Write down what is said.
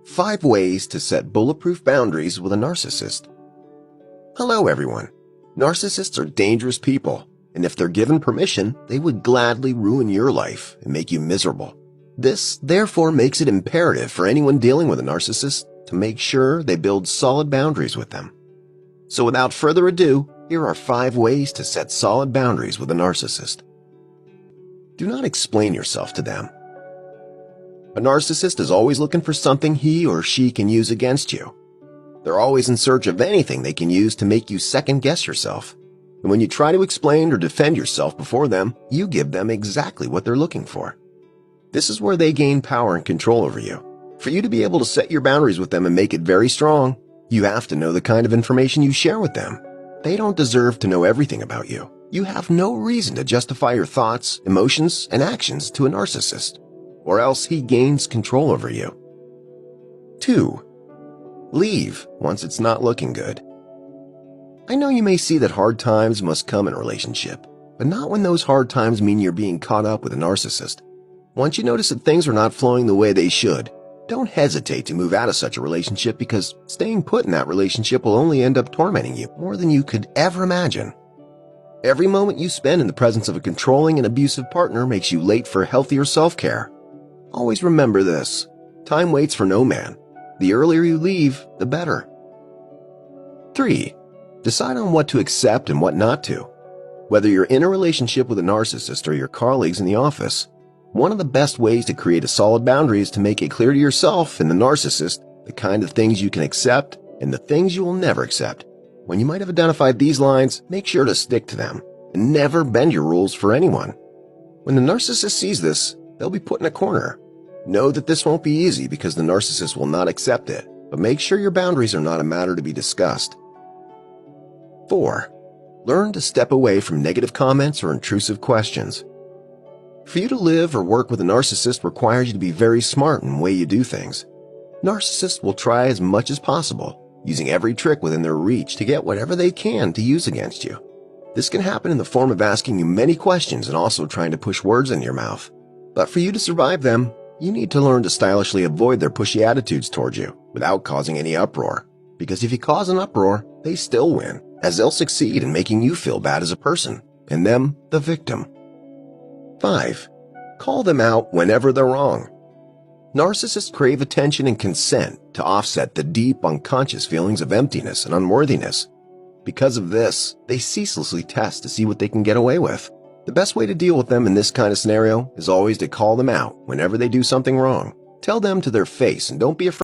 5 ways to set bulletproof boundaries with a narcissist. Hello everyone. Narcissists are dangerous people, and if they're given permission, they would gladly ruin your life and make you miserable. This, therefore, makes it imperative for anyone dealing with a narcissist to make sure they build solid boundaries with them. So without further ado, here are 5 ways to set solid boundaries with a narcissist. Do not explain yourself to them. A narcissist is always looking for something he or she can use against you. They're always in search of anything they can use to make you second-guess yourself. And when you try to explain or defend yourself before them, you give them exactly what they're looking for. This is where they gain power and control over you. For you to be able to set your boundaries with them and make it very strong, you have to know the kind of information you share with them. They don't deserve to know everything about you. You have no reason to justify your thoughts, emotions, and actions to a narcissist, or else he gains control over you. 2. Leave once it's not looking good. I know you may see that hard times must come in a relationship, but not when those hard times mean you're being caught up with a narcissist. Once you notice that things are not flowing the way they should, don't hesitate to move out of such a relationship, because staying put in that relationship will only end up tormenting you more than you could ever imagine. Every moment you spend in the presence of a controlling and abusive partner makes you late for healthier self-care. Always remember this: time waits for no man. The earlier you leave, the better. 3. Decide on what to accept and what not to. Whether you're in a relationship with a narcissist or your colleagues in the office, one of the best ways to create a solid boundary is to make it clear to yourself and the narcissist the kind of things you can accept and the things you will never accept. When you might have identified these lines, make sure to stick to them and never bend your rules for anyone. When the narcissist sees this, they'll be put in a corner. Know that this won't be easy because the narcissist will not accept it, but make sure your boundaries are not a matter to be discussed. 4. Learn to step away from negative comments or intrusive questions. For you to live or work with a narcissist requires you to be very smart in the way you do things. Narcissists will try as much as possible, using every trick within their reach to get whatever they can to use against you. This can happen in the form of asking you many questions and also trying to push words in your mouth. But for you to survive them, you need to learn to stylishly avoid their pushy attitudes towards you without causing any uproar. Because if you cause an uproar, they still win, as they'll succeed in making you feel bad as a person, and them the victim. 5. Call them out whenever they're wrong. Narcissists crave attention and consent to offset the deep unconscious feelings of emptiness and unworthiness. Because of this, they ceaselessly test to see what they can get away with. The best way to deal with them in this kind of scenario is always to call them out whenever they do something wrong. Tell them to their face and don't be afraid